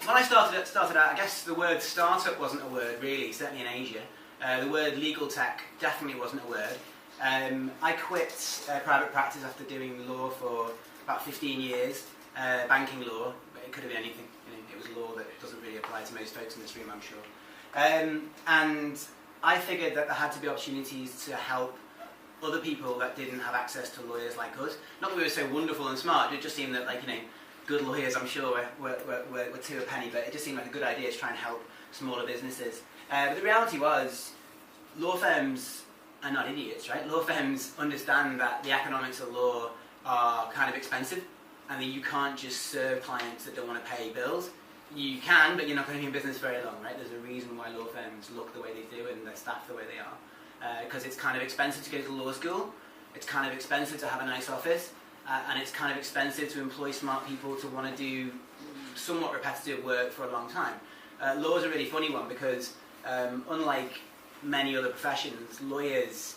when I started out, I guess the word startup wasn't a word really, certainly in Asia. The word LegalTech definitely wasn't a word. I quit private practice after doing law for about 15 years, banking law, but it could have been anything. You know, it was law that doesn't really apply to most folks in this room, I'm sure. And I figured that there had to be opportunities to help other people that didn't have access to lawyers like us. Not that we were so wonderful and smart, it just seemed that, like, you know, good lawyers, I'm sure, were two a penny, but it just seemed like a good idea to try and help smaller businesses. But the reality was, law firms are not idiots, right? Law firms understand that the economics of law are kind of expensive, and that you can't just serve clients that don't want to pay bills. You can, but you're not going to be in business very long, right? There's a reason why law firms look the way they do and they're staffed the way they are. Because it's kind of expensive to go to law school, it's kind of expensive to have a nice office, and it's kind of expensive to employ smart people to want to do somewhat repetitive work for a long time. Law is a really funny one because unlike many other professions, lawyers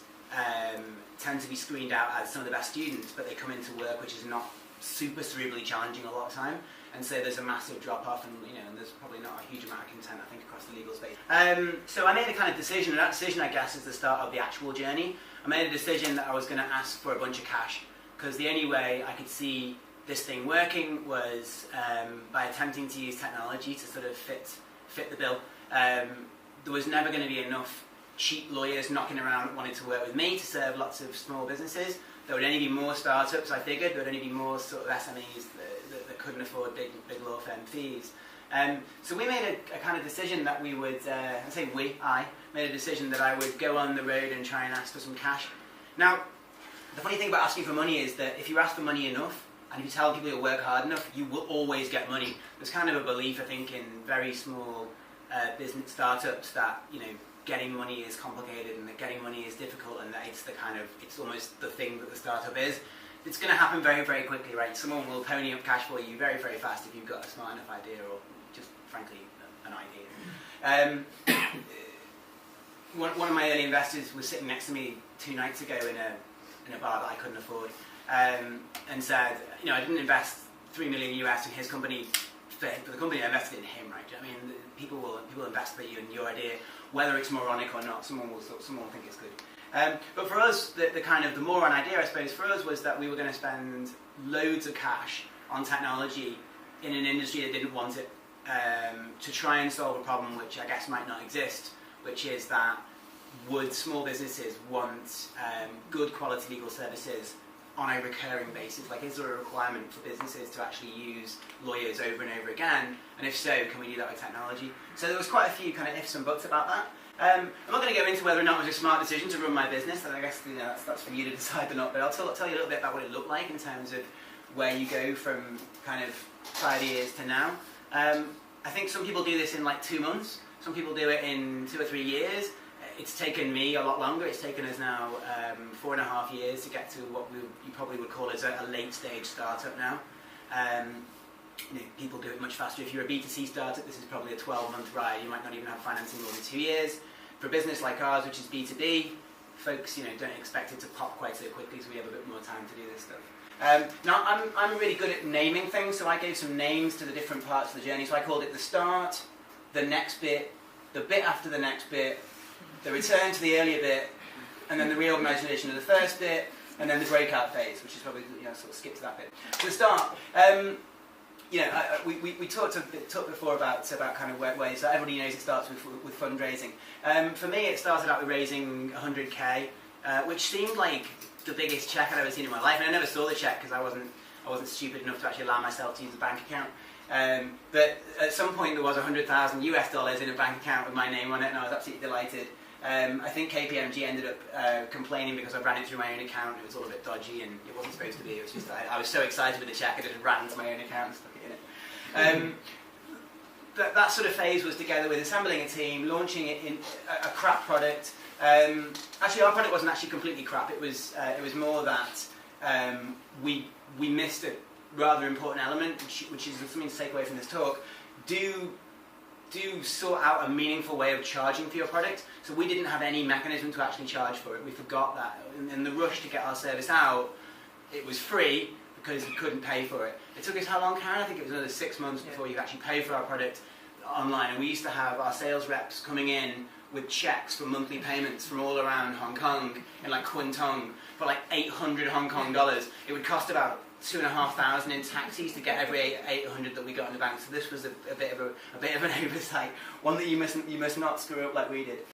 tend to be screened out as some of the best students, but they come into work which is not super cerebrally challenging a lot of time, and so there's a massive drop-off, and and there's probably not a huge amount of content, I think, across the legal space. So I made a kind of decision, and that decision, I guess, is the start of the actual journey. I made a decision that I was going to ask for a bunch of cash, because the only way I could see this thing working was by attempting to use technology to sort of fit the bill. There was never going to be enough cheap lawyers knocking around wanting to work with me to serve lots of small businesses. There would only be more startups, I figured. There would only be more sort of SMEs that couldn't afford big law firm fees. So we made a kind of decision that we would, I made a decision that I would go on the road and try and ask for some cash. Now, the funny thing about asking for money is that if you ask for money enough, and if you tell people you'll work hard enough, you will always get money. There's kind of a belief, I think, in very small business startups that, getting money is complicated and that getting money is difficult, and that it's almost the thing that the startup is. It's going to happen very, very quickly, right? Someone will pony up cash for you very, very fast if you've got a smart enough idea, or just, frankly, an idea. One of my early investors was sitting next to me 2 nights ago in a bar that I couldn't afford, and said, I didn't invest $3 million US in his company for the company. I invested in him, right? I mean, people will invest for you in your idea, whether it's moronic or not. Someone will think it's good. But for us, the moron idea, I suppose, for us was that we were going to spend loads of cash on technology in an industry that didn't want it, to try and solve a problem which I guess might not exist, which is that would small businesses want good quality legal services on a recurring basis? Like, is there a requirement for businesses to actually use lawyers over and over again? And if so, can we do that with technology? So there was quite a few kind of ifs and buts about that. I'm not going to go into whether or not it was a smart decision to run my business, and I guess that's for you to decide or not, but I'll tell you a little bit about what it looked like in terms of where you go from kind of 5 years to now. I think some people do this in like 2 months, some people do it in 2 or 3 years. It's taken me a lot longer. It's taken us now 4.5 years to get to what you probably would call as a late-stage startup now. People do it much faster. If you're a B2C startup, this is probably a 12-month ride. You might not even have financing more than 2 years. For a business like ours, which is B2B, folks, don't expect it to pop quite so quickly, so we have a bit more time to do this stuff. Now, I'm really good at naming things, so I gave some names to the different parts of the journey. So I called it the start, the next bit, the bit after the next bit, the return to the earlier bit, and then the reorganisation of the first bit, and then the breakout phase, which is probably sort of skip to that bit. So the start, we talked before about kind of ways that everybody knows it starts with fundraising. For me, it started out with raising 100k, which seemed like the biggest check I'd ever seen in my life, and I never saw the check because I wasn't stupid enough to actually allow myself to use a bank account. But at some point there was $100,000 US in a bank account with my name on it, and I was absolutely delighted. I think KPMG ended up complaining because I ran it through my own account. It was all a bit dodgy and it wasn't supposed to be. It was just I was so excited with the check I just ran into my own account and stuck it in it. That sort of phase was together with assembling a team, launching it in a crap product. Actually, our product wasn't actually completely crap. It was more that we missed a rather important element, which is something to take away from this talk. Do sort out a meaningful way of charging for your product. So we didn't have any mechanism to actually charge for it. We forgot that. In the rush to get our service out, it was free, because you couldn't pay for it. It took us how long, Karen? I think it was another 6 months before you actually paid for our product online. And we used to have our sales reps coming in with checks for monthly payments from all around Hong Kong in like Tung for like 800 Hong Kong dollars. It would cost about 2,500 in taxis to get every 800 that we got in the bank. So this was a bit of an oversight, one that you must not screw up like we did.